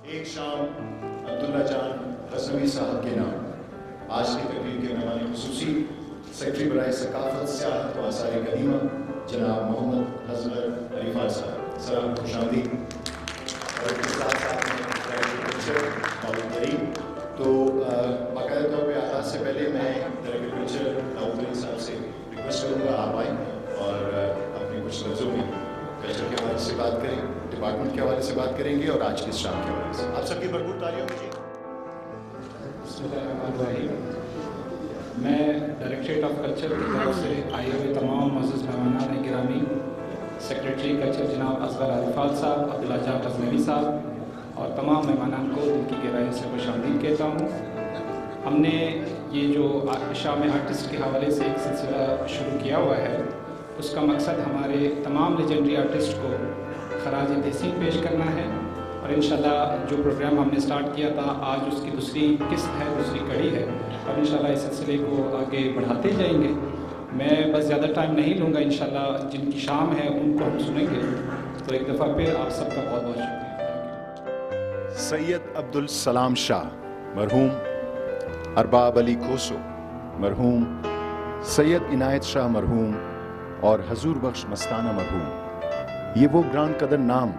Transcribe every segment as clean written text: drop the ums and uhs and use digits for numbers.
ایک شام عبداللہ جان غزنوی صاحب کے نام آج کی تقریب کے مہمان خصوصی سیکرٹری برائے ثقافت سیاحت و آثار قدیمہ جناب محمد حضرت عریفال صاحب، سر آپ خوش آمدید۔ اور اس کے ساتھ ساتھ میں کریم تو باقاعدہ طور پہ آغاز سے پہلے میں ڈائریکٹر کلچر داؤد ترین صاحب سے ریکویسٹ کروں گا آپ آئیں اور اپنے کچھ لفظوں میں کلچر کے حوالے سے بات کریں، ڈپارٹمنٹ کے حوالے سے بات کریں گے اور آج کے اس شام کے حوالے سے۔ آپ سب کی بھرپور تالیوں میں جی۔ بسم اللہ الرحمن الرحیم۔ میں ڈائریکٹریٹ آف کلچر کی طرف سے آئے ہوئے تمام معزز مہمانان گرامی، سیکریٹری کلچر جناب اصغر عریفال صاحب، عبداللہ جان غزنوی صاحب اور تمام مہمانان کو دل کی گہرائی سے خوش آمدید کہتا ہوں۔ ہم نے یہ جو شام آرٹسٹ کے حوالے سے ایک سلسلہ شروع کیا ہوا ہے، اس کا مقصد ہمارے تمام لیجنڈری آرٹسٹ کو خراج تحسین پیش کرنا ہے، اور انشاءاللہ جو پروگرام ہم نے سٹارٹ کیا تھا آج اس کی دوسری قسط ہے، دوسری کڑی ہے، اور انشاءاللہ اس سلسلے کو آگے بڑھاتے جائیں گے۔ میں بس زیادہ ٹائم نہیں لوں گا، انشاءاللہ جن کی شام ہے ان کو ہم سنیں گے۔ تو ایک دفعہ پھر آپ سب کا بہت بہت شکریہ۔ سید عبدالسلام شاہ مرحوم، ارباب علی کوسو مرحوم، سید عنایت شاہ مرحوم اور حضور بخش مستانہ مرحوم، یہ وہ گرانڈ قدر نام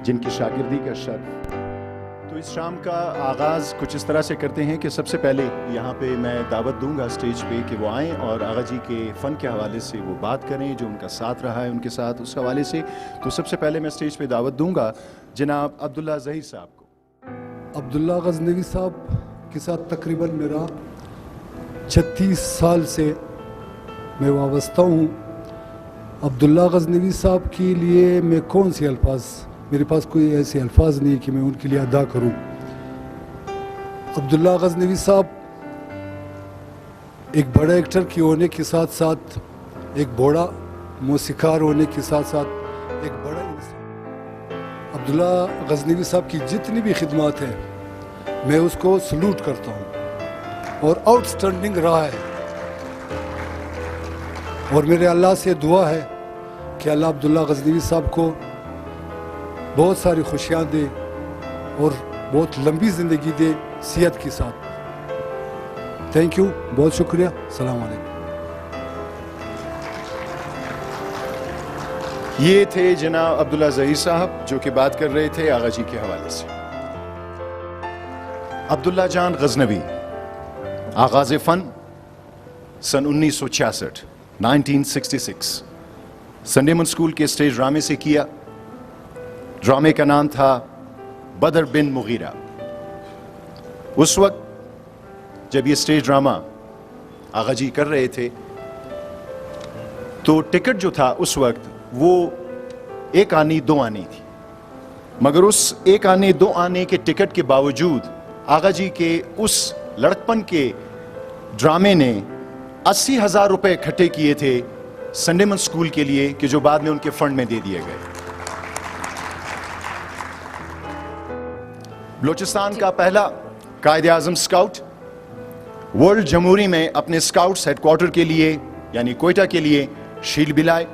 جن کی شاگردی کا شرف۔ تو اس شام کا آغاز کچھ اس طرح سے کرتے ہیں کہ سب سے پہلے یہاں پہ میں دعوت دوں گا اسٹیج پہ کہ وہ آئیں اور آغا جی کے فن کے حوالے سے وہ بات کریں جو ان کا ساتھ رہا ہے ان کے ساتھ، اس حوالے سے۔ تو سب سے پہلے میں اسٹیج پہ دعوت دوں گا جناب عبداللہ ظہیر صاحب کو۔ عبداللہ غزنوی صاحب کے ساتھ تقریباً میرا 36 سال سے میں وابستہ ہوں۔ عبداللہ غزنوی صاحب کے لیے میں کون سے الفاظ، میرے پاس کوئی ایسے الفاظ نہیں کہ میں ان کے لیے ادا کروں۔ عبداللہ غزنوی صاحب ایک بڑا ایکٹر کی ہونے کے ساتھ ساتھ، ایک بڑا موسیقار ہونے کے ساتھ ساتھ ایک بڑا انسان۔ عبداللہ غزنوی صاحب کی جتنی بھی خدمات ہیں میں اس کو سلوٹ کرتا ہوں، اور آؤٹ سٹینڈنگ رہا ہے، اور میرے اللہ سے دعا ہے کہ اللہ عبداللہ غزنوی صاحب کو بہت ساری خوشیاں دے اور بہت لمبی زندگی دے صحت کے ساتھ۔ تھینک یو، بہت شکریہ، السلام علیکم۔ یہ تھے جناب عبداللہ ظہیر صاحب جو کہ بات کر رہے تھے آغا جی کے حوالے سے۔ عبداللہ جان غزنوی، آغاز فن سن 1966 1966 سنڈے من اسکول کے اسٹیج ڈرامے سے کیا۔ ڈرامے کا نام تھا بدر بن مغیرہ۔ اس وقت جب یہ اسٹیج ڈرامہ آغا جی کر رہے تھے تو ٹکٹ جو تھا اس وقت وہ 1 آنے 2 آنے تھی، مگر اس 1 آنے 2 آنے کے ٹکٹ کے باوجود آغا جی کے اس لڑکپن کے ڈرامے نے 80,000 روپے اکٹھے کیے تھے سنڈے من اسکول کے لیے، کہ جو بعد میں ان کے فنڈ میں دے دیے گئے۔ بلوچستان کا پہلا قائد اعظم اسکاؤٹ، ورلڈ جمہوری میں اپنے اسکاؤٹس ہیڈ کوارٹر کے لیے یعنی کوئٹہ کے لیے شیلڈ بھی لائے۔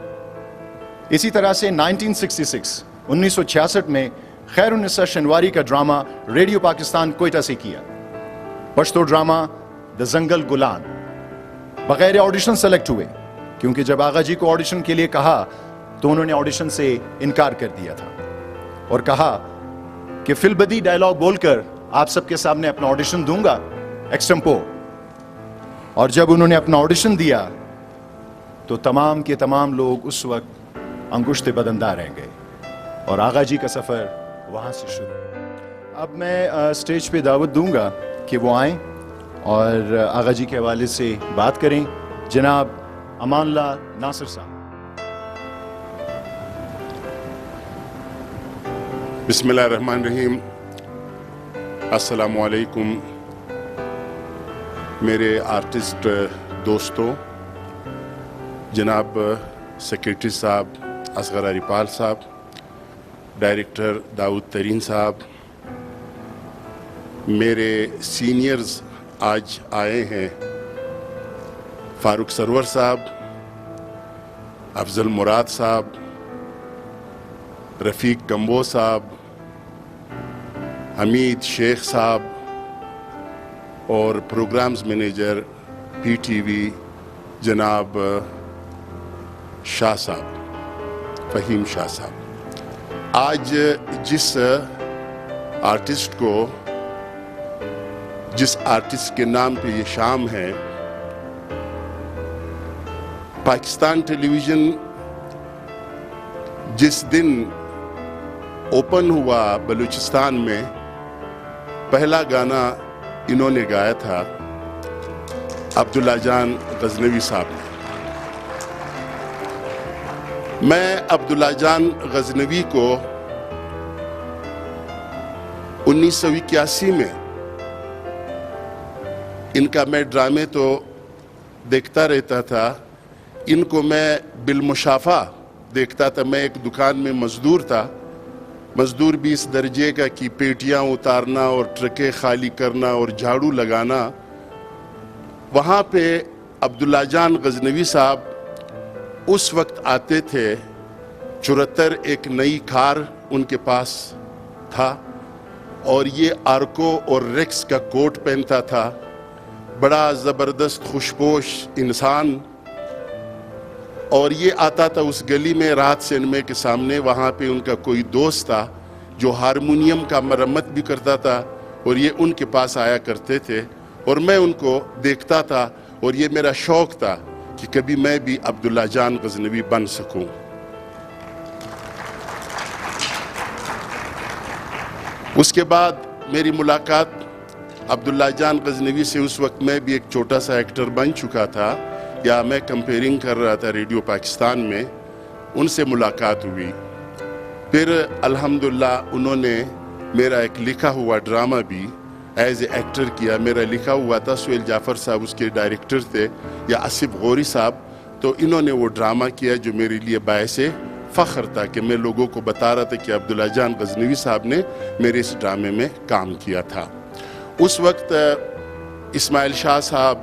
اسی طرح سے 1966 میں خیر النساء شنواری کا ڈرامہ ریڈیو پاکستان کوئٹہ سے کیا۔ پشتو ڈرامہ دا زنگل گلان بغیر آڈیشن سلیکٹ ہوئے، کیونکہ جب آغا جی کو آڈیشن کے لیے کہا تو انہوں نے آڈیشن سے انکار کر دیا تھا اور کہا کہ فی البدی ڈائلاگ بول کر آپ سب کے سامنے اپنا آڈیشن دوں گا ایکسٹمپو۔ اور جب انہوں نے اپنا آڈیشن دیا تو تمام کے تمام لوگ اس وقت انگشت بدندہ رہ گئے اور آغا جی کا سفر وہاں سے شروع۔ اب میں اسٹیج پہ دعوت دوں گا کہ وہ آئیں اور آغا جی کے حوالے سے بات کریں۔ جناب امان اللہ ناصر صاحب۔ بسم اللہ الرحمن الرحیم۔ السلام علیکم میرے آرٹسٹ دوستوں، جناب سیکریٹری صاحب اصغر عریفال صاحب، ڈائریکٹر داؤد ترین صاحب، میرے سینئرز آج آئے ہیں، فاروق سرور صاحب، افضل مراد صاحب، رفیق کمبو صاحب، حمید شیخ صاحب اور programs manager P T V جناب شاہ صاحب، فہیم شاہ صاحب، آج جس آرٹسٹ کے نام پہ یہ شام ہے، پاکستان ٹیلی ویژن جس دن اوپن ہوا بلوچستان میں، پہلا گانا انہوں نے گایا تھا عبداللہ جان غزنوی صاحب نے۔ میں عبداللہ جان غزنوی کو 1981 میں ان کا میں ڈرامے تو دیکھتا رہتا تھا، ان کو میں بالمشافہ دیکھتا تھا۔ میں ایک دکان میں مزدور تھا، مزدور بھی اس درجے کا کہ پیٹیاں اتارنا اور ٹرکیں خالی کرنا اور جھاڑو لگانا۔ وہاں پہ عبداللہ جان غزنوی صاحب اس وقت آتے تھے، 74 ایک نئی کار ان کے پاس تھا، اور یہ آرکو اور ریکس کا کوٹ پہنتا تھا، بڑا زبردست خوشپوش انسان، اور یہ آتا تھا اس گلی میں راحت سینمے کے سامنے۔ وہاں پہ ان کا کوئی دوست تھا جو ہارمونیم کا مرمت بھی کرتا تھا، اور یہ ان کے پاس آیا کرتے تھے، اور میں ان کو دیکھتا تھا، اور یہ میرا شوق تھا کہ کبھی میں بھی عبداللہ جان غزنوی بن سکوں۔ اس کے بعد میری ملاقات عبداللہ جان غزنوی سے، اس وقت میں بھی ایک چھوٹا سا ایکٹر بن چکا تھا، یا میں کمپیئرنگ کر رہا تھا ریڈیو پاکستان میں، ان سے ملاقات ہوئی۔ پھر الحمدللہ انہوں نے میرا ایک لکھا ہوا ڈرامہ بھی ایز اے ایکٹر کیا۔ میرا لکھا ہوا تھا، سہیل جعفر صاحب اس کے ڈائریکٹر تھے، یا آصف غوری صاحب، تو انہوں نے وہ ڈرامہ کیا جو میرے لیے باعث فخر تھا کہ میں لوگوں کو بتا رہا تھا کہ عبداللہ جان غزنوی صاحب نے میرے اس ڈرامے میں کام کیا تھا۔ اس وقت اسماعیل شاہ صاحب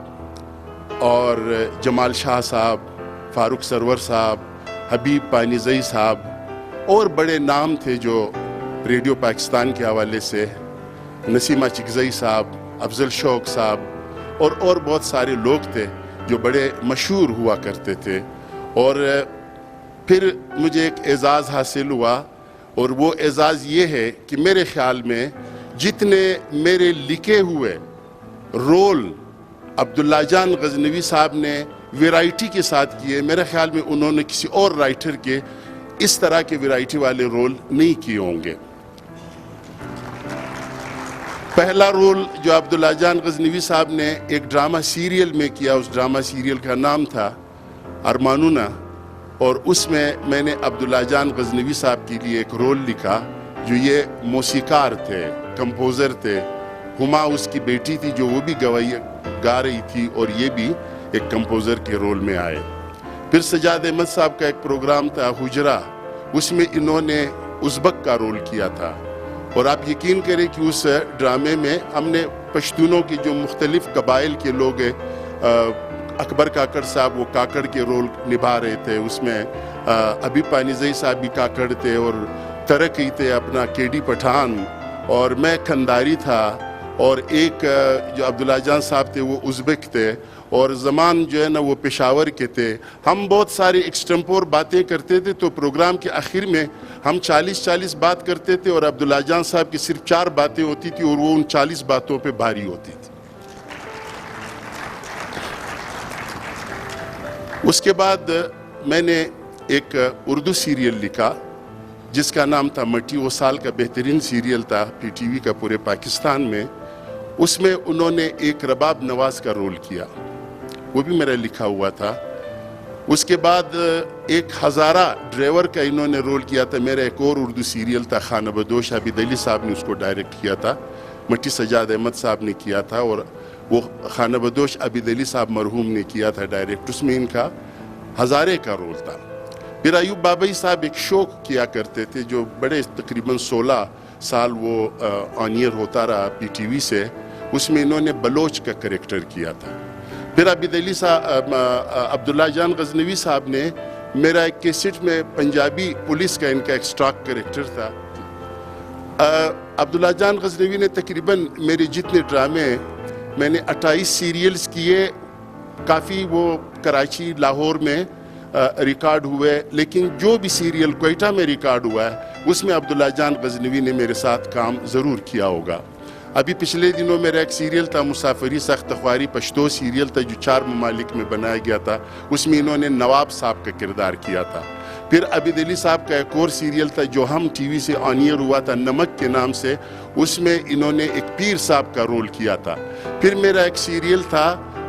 اور جمال شاہ صاحب، فاروق سرور صاحب، حبیب پانیزئی صاحب، اور بڑے نام تھے جو ریڈیو پاکستان کے حوالے سے، نسیمہ چکزئی صاحب، افضل شوق صاحب، اور بہت سارے لوگ تھے جو بڑے مشہور ہوا کرتے تھے۔ اور پھر مجھے ایک اعزاز حاصل ہوا، اور وہ اعزاز یہ ہے کہ میرے خیال میں جتنے میرے لکھے ہوئے رول عبداللہ جان غزنوی صاحب نے ویرائٹی کے ساتھ کیے، میرے خیال میں انہوں نے کسی اور رائٹر کے اس طرح کے ویرائٹی والے رول نہیں کیے ہوں گے۔ پہلا رول جو عبداللہ جان غزنوی صاحب نے ایک ڈرامہ سیریل میں کیا، اس ڈرامہ سیریل کا نام تھا ارمانونا، اور اس میں نے عبداللہ جان غزنوی صاحب کے لیے ایک رول لکھا، جو یہ موسیقار تھے، کمپوزر تھے۔ ہما اس کی بیٹی تھی جو وہ بھی گا رہی تھی، اور یہ بھی ایک کمپوزر کے رول میں آئے۔ پھر سجاد احمد صاحب کا ایک پروگرام تھا حجرہ، اس میں انہوں نے ازبک کا رول کیا تھا، اور آپ یقین کریں کہ اس ڈرامے میں ہم نے پشتونوں کے جو مختلف قبائل کے لوگ ہیں، اکبر کاکڑ صاحب وہ کاکڑ کے رول نبھا رہے تھے، اس میں ابھی پانیزئی صاحب بھی کاکڑ تھے، اور ترقی تھے اپنا کے ڈی پٹھان، اور میں کھنداری تھا، اور ایک جو عبداللہ جان صاحب تھے وہ ازبک تھے، اور زمان جو ہے نا وہ پشاور کے تھے۔ ہم بہت ساری ایکسٹمپور باتیں کرتے تھے، تو پروگرام کے آخر میں ہم 40 بات کرتے تھے، اور عبداللہ جان صاحب کی صرف 4 باتیں ہوتی تھی، اور وہ ان 40 باتوں پہ بھاری ہوتی تھی۔ اس کے بعد میں نے ایک اردو سیریل لکھا جس کا نام تھا مٹی، وہ سال کا بہترین سیریل تھا پی ٹی وی کا پورے پاکستان میں۔ اس میں انہوں نے ایک رباب نواز کا رول کیا، وہ بھی میرا لکھا ہوا تھا۔ اس کے بعد ایک ہزارہ ڈرائیور کا انہوں نے رول کیا تھا۔ میرا ایک اور اردو سیریل تھا خانہ بدوش، عابد علی صاحب نے اس کو ڈائریکٹ کیا تھا، مٹی سجاد احمد صاحب نے کیا تھا، اور وہ خانہ بدوش عابد علی صاحب مرحوم نے کیا تھا ڈائریکٹ۔ اس میں ان کا ہزارے کا رول تھا۔ پھر ایوب بابئی صاحب ایک شو کیا کرتے تھے جو بڑے تقریباً 16 سال وہ آن ایئر ہوتا رہا پی ٹی وی سے، اس میں انہوں نے بلوچ کا کریکٹر کیا تھا۔ پھر عابد علی صاحب، عبداللہ جان غزنوی صاحب نے میرا ایک کیسٹ میں پنجابی پولیس کا ان کا ایک سٹاک کریکٹر تھا۔ عبداللہ جان غزنوی نے تقریباً میرے جتنے ڈرامے ہیں میں نے 28 سیریلز کیے، کافی وہ کراچی لاہور میں ریکارڈ ہوئے، لیکن جو بھی سیریل کوئٹہ میں ریکارڈ ہوا ہے اس میں عبداللہ جان غزنوی نے میرے ساتھ کام ضرور کیا ہوگا۔ ابھی پچھلے دنوں میرا ایک سیریل تھا مسافری سخت خواری، پشتو سیریل تھا جو 4 ممالک میں بنایا گیا تھا، اس میں انہوں نے نواب صاحب کا کردار کیا تھا۔ پھر عبید علی صاحب کا ایک اور سیریل تھا جو ہم ٹی وی سے آن ایئر ہوا تھا نمک کے نام سے، اس میں انہوں نے ایک پیر صاحب کا رول کیا تھا۔ پھر میرا ایک سیریل تھا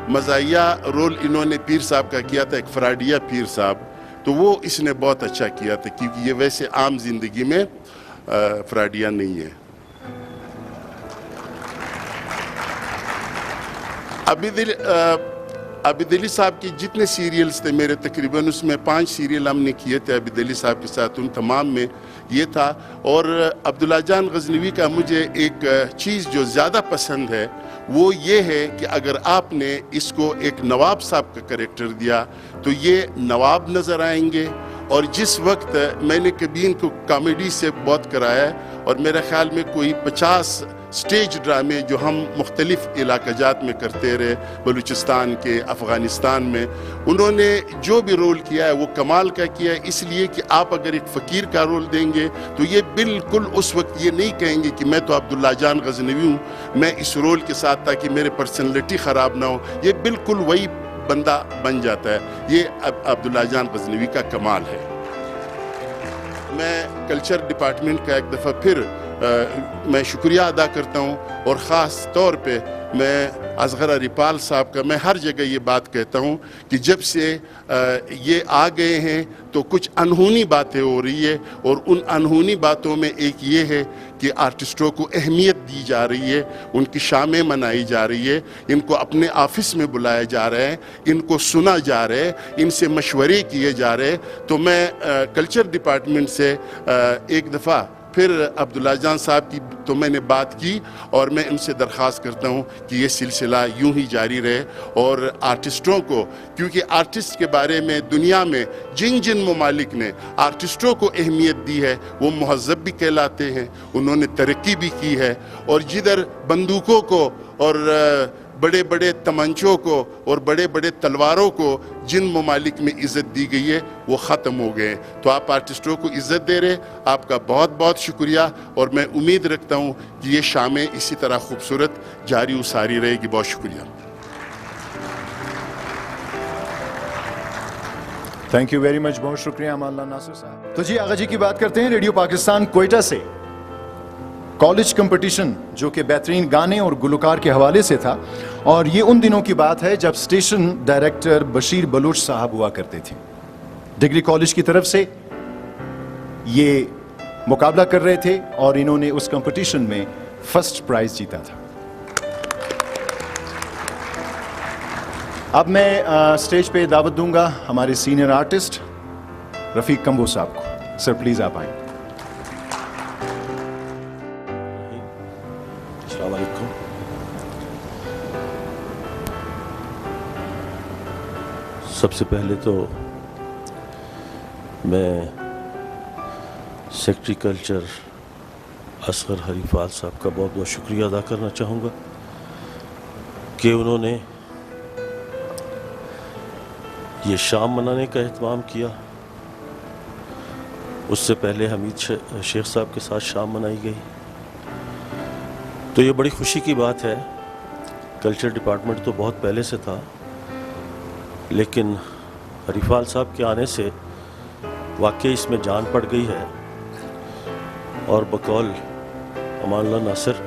مزاحیہ رول انہوں نے پیر صاحب کا کیا تھا، ایک فراڈیہ پیر صاحب، تو وہ اس نے بہت اچھا کیا تھا کیونکہ یہ ویسے عام زندگی میں فراڈیہ نہیں ہے۔ عبید علی صاحب کی جتنے سیریلز تھے میرے تقریباً اس میں 5 سیریل ہم نے کیے تھے عبید علی صاحب کے ساتھ، ان تمام میں یہ تھا۔ اور عبداللہ جان غزنوی کا مجھے ایک چیز جو زیادہ پسند ہے وہ یہ ہے کہ اگر آپ نے اس کو ایک نواب صاحب کا کریکٹر دیا تو یہ نواب نظر آئیں گے، اور جس وقت میں نے کبھی ان کو کامیڈی سے بہت کرایا ہے، اور میرا خیال میں کوئی 50 سٹیج ڈرامے جو ہم مختلف علاقہ جات میں کرتے رہے، بلوچستان کے، افغانستان میں، انہوں نے جو بھی رول کیا ہے وہ کمال کا کیا ہے، اس لیے کہ آپ اگر ایک فقیر کا رول دیں گے تو یہ بالکل اس وقت یہ نہیں کہیں گے کہ میں تو عبداللہ جان غزنوی ہوں، میں اس رول کے ساتھ تاکہ میرے پرسنلٹی خراب نہ ہو، یہ بالکل وہی بندہ بن جاتا ہے۔ یہ عبداللہ جان غزنوی کا کمال ہے۔ میں کلچر ڈپارٹمنٹ کا ایک دفعہ پھر میں شکریہ ادا کرتا ہوں، اور خاص طور پہ میں اصغر عریپال صاحب کا، میں ہر جگہ یہ بات کہتا ہوں کہ جب سے یہ آ گئے ہیں تو کچھ انہونی باتیں ہو رہی ہے، اور ان انہونی باتوں میں ایک یہ ہے کہ آرٹسٹوں کو اہمیت دی جا رہی ہے، ان کی شامیں منائی جا رہی ہے، ان کو اپنے آفس میں بلایا جا رہا ہے، ان کو سنا جا رہا ہے، ان سے مشورے کیے جا رہے ہیں۔ تو میں کلچر ڈپارٹمنٹ سے ایک دفعہ پھر عبداللہ جان صاحب کی تو میں نے بات کی، اور میں ان سے درخواست کرتا ہوں کہ یہ سلسلہ یوں ہی جاری رہے، اور آرٹسٹوں کو، کیونکہ آرٹسٹ کے بارے میں دنیا میں جن جن ممالک نے آرٹسٹوں کو اہمیت دی ہے وہ مہذب بھی کہلاتے ہیں، انہوں نے ترقی بھی کی ہے، اور جدھر بندوقوں کو اور بڑے بڑے تمنچوں کو اور بڑے بڑے تلواروں کو جن ممالک میں عزت دی گئی ہے وہ ختم ہو گئے۔ تو آپ آرٹسٹوں کو عزت دے رہے، آپ کا بہت بہت شکریہ، اور میں امید رکھتا ہوں کہ یہ شامیں اسی طرح خوبصورت جاری و ساری رہے گی۔ بہت شکریہ۔ تھینک یو ویری مچ، بہت شکریہ امان اللہ ناصر صاحب۔ تو جی آغا جی کی بات کرتے ہیں ریڈیو پاکستان کوئٹہ سے۔ کالج کمپٹیشن جو کہ بہترین گانے اور گلوکار کے حوالے سے تھا، اور یہ ان دنوں کی بات ہے جب اسٹیشن ڈائریکٹر بشیر بلوچ صاحب ہوا کرتے تھے۔ ڈگری کالج کی طرف سے یہ مقابلہ کر رہے تھے، اور انہوں نے اس کمپٹیشن میں فرسٹ پرائز جیتا تھا۔ اب میں اسٹیج پہ دعوت دوں گا ہمارے سینئر آرٹسٹ رفیق کمبو صاحب کو۔ سر پلیز آپ آئیں۔ السلام علیکم۔ سب سے پہلے تو میں سیکرٹری کلچر اصغر عریپال صاحب کا بہت بہت شکریہ ادا کرنا چاہوں گا کہ انہوں نے یہ شام منانے کا اہتمام کیا۔ اس سے پہلے حمید شیخ صاحب کے ساتھ شام منائی گئی، تو یہ بڑی خوشی کی بات ہے۔ کلچر ڈپارٹمنٹ تو بہت پہلے سے تھا، لیکن عریپال صاحب کے آنے سے واقعی اس میں جان پڑ گئی ہے، اور بقول امان اللہ ناصر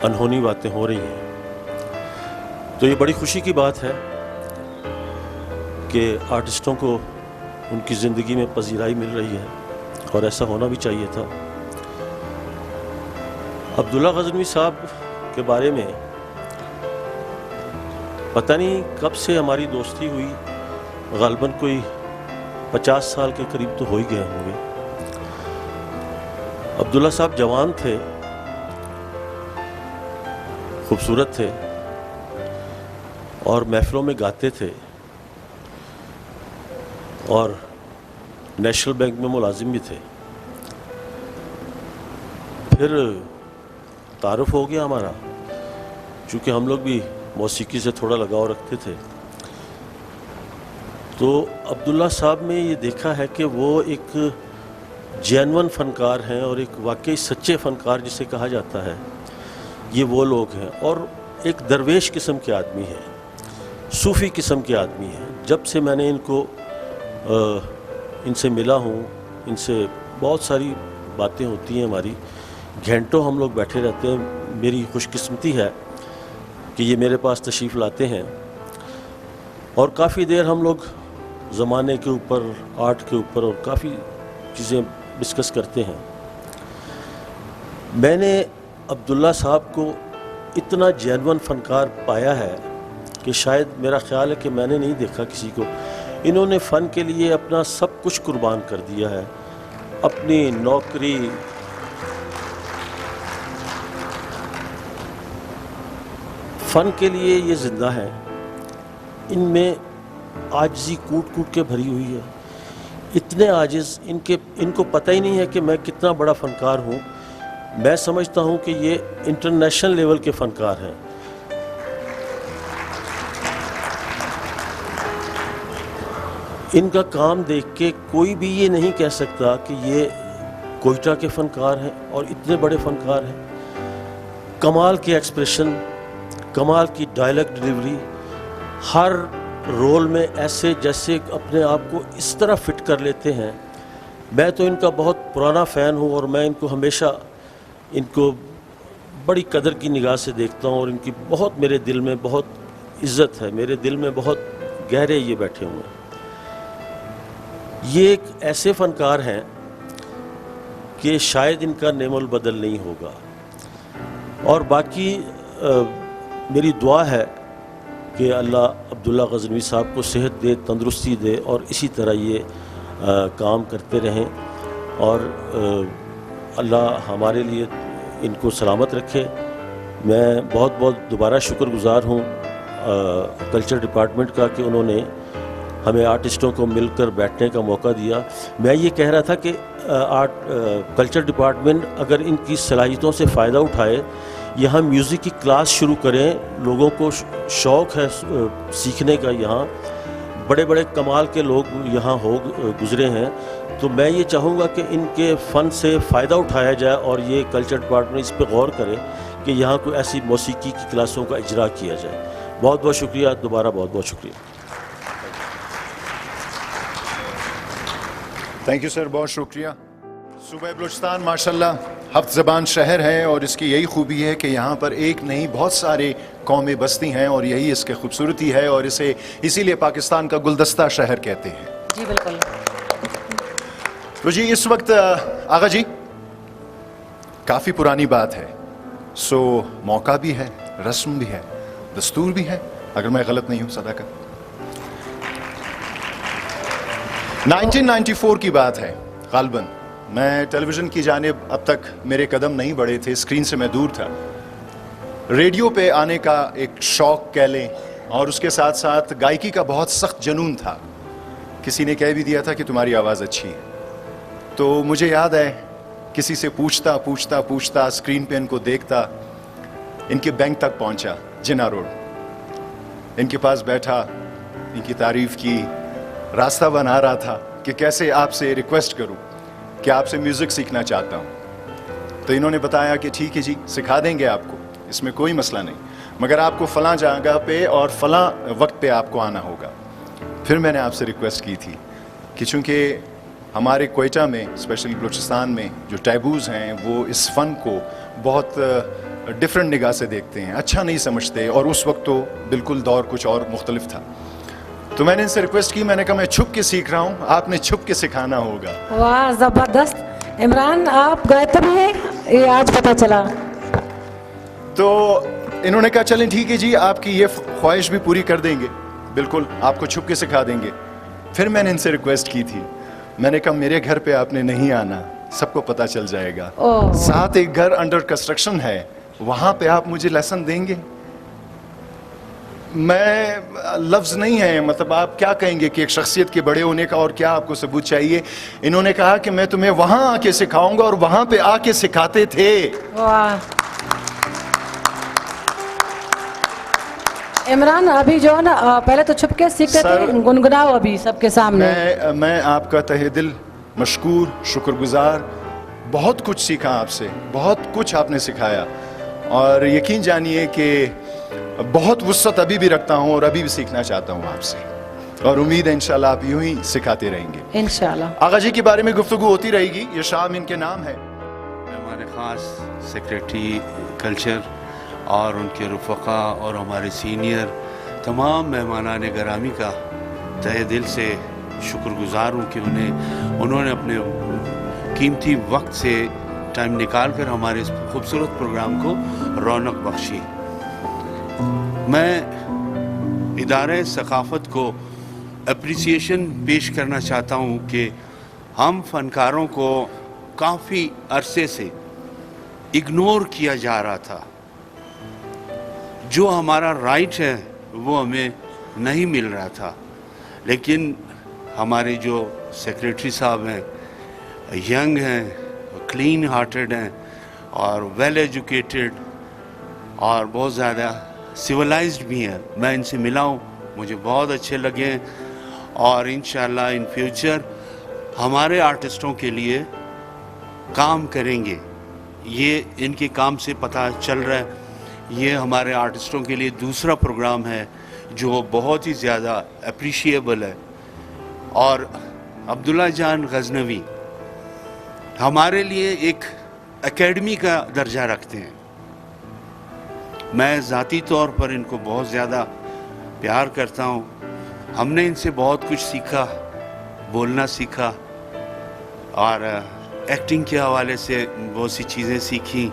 انہونی باتیں ہو رہی ہیں۔ تو یہ بڑی خوشی کی بات ہے کہ آرٹسٹوں کو ان کی زندگی میں پذیرائی مل رہی ہے، اور ایسا ہونا بھی چاہیے تھا۔ عبداللہ غزنوی صاحب کے بارے میں پتہ نہیں کب سے ہماری دوستی ہوئی، غالباً کوئی 50 سال کے قریب تو ہو ہی گئے ہوں گے۔ عبداللہ صاحب جوان تھے، خوبصورت تھے، اور محفلوں میں گاتے تھے، اور نیشنل بینک میں ملازم بھی تھے۔ پھر تعارف ہو گیا ہمارا، چونکہ ہم لوگ بھی موسیقی سے تھوڑا لگاؤ رکھتے تھے. تو عبداللہ صاحب میں یہ دیکھا ہے کہ وہ ایک جینون فنکار ہیں اور ایک واقعی سچے فنکار جسے کہا جاتا ہے، یہ وہ لوگ ہیں. اور ایک درویش قسم کے آدمی ہیں، صوفی قسم کے آدمی ہیں. جب سے میں نے ان سے ملا ہوں، ان سے بہت ساری باتیں ہوتی ہیں ہماری، گھنٹوں ہم لوگ بیٹھے رہتے ہیں. میری خوش قسمتی ہے کہ یہ میرے پاس تشریف لاتے ہیں اور کافی دیر ہم لوگ زمانے کے اوپر، آرٹ کے اوپر اور کافی چیزیں ڈسکس کرتے ہیں. میں نے عبداللہ صاحب کو اتنا جینون فنکار پایا ہے کہ شاید میرا خیال ہے کہ میں نے نہیں دیکھا کسی کو. انہوں نے فن کے لیے اپنا سب کچھ قربان کر دیا ہے، اپنی نوکری، فن کے لیے یہ زندہ ہیں. ان میں عاجزی کوٹ کوٹ کے بھری ہوئی ہے. اتنے عاجز، ان کو پتہ ہی نہیں ہے کہ میں کتنا بڑا فنکار ہوں. میں سمجھتا ہوں کہ یہ انٹرنیشنل لیول کے فنکار ہیں. ان کا کام دیکھ کے کوئی بھی یہ نہیں کہہ سکتا کہ یہ کوئٹہ کے فنکار ہیں اور اتنے بڑے فنکار ہیں. کمال کے ایکسپریشن، کمال کی ڈائلیکٹ ڈیلیوری، ہر رول میں ایسے جیسے اپنے آپ کو اس طرح فٹ کر لیتے ہیں. میں تو ان کا بہت پرانا فین ہوں اور میں ان کو ہمیشہ ان کو بڑی قدر کی نگاہ سے دیکھتا ہوں اور ان کی بہت میرے دل میں بہت عزت ہے، میرے دل میں بہت گہرے یہ بیٹھے ہوئے ہیں. یہ ایک ایسے فنکار ہیں کہ شاید ان کا نعم البدل نہیں ہوگا. اور باقی میری دعا ہے کہ اللہ عبداللہ غزنوی صاحب کو صحت دے، تندرستی دے اور اسی طرح یہ کام کرتے رہیں اور اللہ ہمارے لیے ان کو سلامت رکھے. میں بہت بہت دوبارہ شکر گزار ہوں کلچر ڈپارٹمنٹ کا کہ انہوں نے ہمیں آرٹسٹوں کو مل کر بیٹھنے کا موقع دیا. میں یہ کہہ رہا تھا کہ کلچر ڈپارٹمنٹ اگر ان کی صلاحیتوں سے فائدہ اٹھائے، یہاں میوزک کی کلاس شروع کریں. لوگوں کو شوق ہے سیکھنے کا، یہاں بڑے بڑے کمال کے لوگ یہاں گزرے ہیں. تو میں یہ چاہوں گا کہ ان کے فن سے فائدہ اٹھایا جائے اور یہ کلچر ڈپارٹمنٹ اس پہ غور کرے کہ یہاں کوئی ایسی موسیقی کی کلاسوں کا اجرا کیا جائے. بہت بہت شکریہ، دوبارہ بہت بہت شکریہ. تھینک یو سر، بہت شکریہ. صوبہ بلوچستان ماشاءاللہ ہفت زبان شہر ہے اور اس کی یہی خوبی ہے کہ یہاں پر ایک نہیں بہت سارے قومیں بستی ہیں اور یہی اس کی خوبصورتی ہے اور اسی لیے پاکستان کا گلدستہ شہر کہتے ہیں. جی بالکل. تو جی اس وقت آغا جی کافی پرانی بات ہے، سو موقع بھی ہے، رسم بھی ہے، دستور بھی ہے، اگر میں غلط نہیں ہوں صداقت. 1994 کی بات ہے غالباً. میں ٹیلی ویژن کی جانب اب تک میرے قدم نہیں بڑھے تھے، اسکرین سے میں دور تھا. ریڈیو پہ آنے کا ایک شوق کہہ لیں اور اس کے ساتھ ساتھ گائیکی کا بہت سخت جنون تھا. کسی نے کہہ بھی دیا تھا کہ تمہاری آواز اچھی ہے. تو مجھے یاد ہے کسی سے پوچھتا اسکرین پہ ان کو دیکھتا، ان کے بینک تک پہنچا جنا روڈ، ان کے پاس بیٹھا، ان کی تعریف کی، راستہ بنا رہا تھا کہ کیسے آپ سے ریکویسٹ کروں کہ آپ سے میوزک سیکھنا چاہتا ہوں. تو انہوں نے بتایا کہ ٹھیک ہے جی سکھا دیں گے آپ کو، اس میں کوئی مسئلہ نہیں، مگر آپ کو فلاں جگہ پہ اور فلاں وقت پہ آپ کو آنا ہوگا. پھر میں نے آپ سے ریکویسٹ کی تھی کہ چونکہ ہمارے کوئٹہ میں اسپیشلی بلوچستان میں جو ٹیبوز ہیں وہ اس فن کو بہت ڈفرینٹ نگاہ سے دیکھتے ہیں، اچھا نہیں سمجھتے، اور اس وقت تو بالکل دور کچھ اور مختلف تھا. تو میں نے ان سے ریکویسٹ کی، میں نے کہا میں چھپ کے سیکھ رہا ہوں، آپ نے چھپ کے سکھانا ہوگا. واہ زبردست. عمران آپ گئے تب ہیں یہ آج پتہ چلا. تو انہوں نے کہا چلیں ٹھیک ہے جی آپ کی یہ خواہش بھی پوری کر دیں گے، بالکل آپ کو چھپ کے سکھا دیں گے. پھر میں نے ان سے ریکویسٹ کی تھی، میں نے کہا میرے گھر پہ آپ نے نہیں آنا، سب کو پتہ چل جائے گا. ساتھ ایک گھر انڈر کنسٹرکشن ہے، وہاں پہ آپ مجھے لیسن دیں گے. میں لفظ نہیں ہے، مطلب آپ کیا کہیں گے کہ ایک شخصیت کے بڑے ہونے کا اور کیا آپ کو ثبوت چاہیے. انہوں نے کہا کہ میں تمہیں وہاں آ کے سکھاؤں گا، اور وہاں پہ آ کے سکھاتے تھے. واہ इमरान अभी जो है ना पहले तो छुप के सीखते सर, थे, गुनगुनाओ अभी सबके सामने। मैं आपका तहे दिल मशकूर, शुक्रगुजार, बहुत कुछ सीखा आपसे, बहुत कुछ आपने सिखाया, और यकीन जानिए कि बहुत वुसअत अभी भी रखता हूँ और अभी भी सीखना चाहता हूँ आपसे, और उम्मीद है इंशाल्लाह आप यूं ही सिखाते रहेंगे। इंशाल्लाह। आगा जी के बारे में गुफ्तगू होती रहेगी, ये शाम इनके नाम है। हमारे ख़ास सेक्रेटरी कल्चर और उनके रफ़क़ा और हमारे सीनियर तमाम मेहमानान गिरामी का तहे दिल से शुक्रगुजार हूँ कि उन्होंने अपने कीमती वक्त से टाइम निकाल कर हमारे इस खूबसूरत प्रोग्राम को रौनक बख्शी। मैं इदारे सकाफ़त को अप्रिसिएशन पेश करना चाहता हूँ कि हम फ़नकारों को काफ़ी अरसे से इग्नोर किया जा रहा था। जो हमारा राइट है वो हमें नहीं मिल रहा था, लेकिन हमारे जो सेक्रेटरी साहब हैं, यंग हैं, क्लीन हार्टेड हैं और वेल एजुकेटेड और बहुत ज़्यादा सिविलाइज्ड भी हैं। मैं इनसे मिला हूँ, मुझे बहुत अच्छे लगे हैं, और इंशाल्लाह इन फ्यूचर हमारे आर्टिस्टों के लिए काम करेंगे। ये इनके काम से पता चल रहा है। ये हमारे आर्टिस्टों के लिए दूसरा प्रोग्राम है जो बहुत ही ज़्यादा अप्रिशिएबल है। और अब्दुल्ला जान गज़नवी हमारे लिए एक एकेडमी का दर्जा रखते हैं। मैं ज़ाती तौर पर इनको बहुत ज़्यादा प्यार करता हूँ। हमने इनसे बहुत कुछ सीखा, बोलना सीखा, और एक्टिंग के हवाले से बहुत सी चीज़ें सीखी,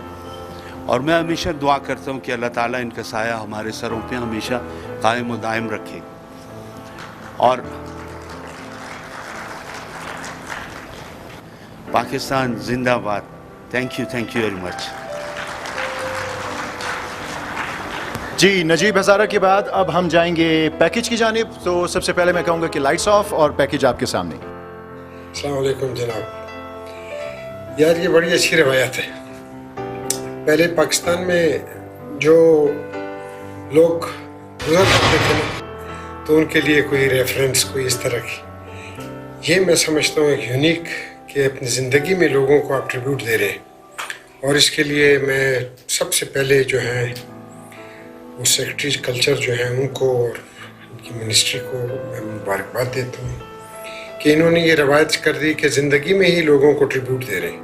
और मैं हमेशा दुआ करता हूँ कि अल्लाह ताला इनका साया हमारे सरों पे हमेशा कायम व दायम रखे। और पाकिस्तान जिंदाबाद। Thank you very much. जी, नजीब हज़ारा के बाद अब हम जाएंगे पैकेज की जानिब। तो सबसे पहले मैं कहूँगा कि लाइट्स ऑफ और पैकेज आपके सामने। अस्सलाम वालेकुम जनाब। यार ये बड़ी अच्छी रवायत है। पहले पाकिस्तान में जो लोग गुजर करते थे ना, तो उनके लिए कोई रेफरेंस, कोई इस तरह की, ये मैं समझता हूँ एक यूनिक कि अपनी ज़िंदगी में लोगों को आप ट्रिब्यूट दे रहे हैं। और इसके लिए मैं सबसे पहले जो है वो सेक्रेटरी कल्चर जो है उनको और उनकी मिनिस्ट्री को मैं मुबारकबाद देता हूँ कि इन्होंने ये रवायत कर दी कि ज़िंदगी में ही लोगों को ट्रिब्यूट दे रहे हैं।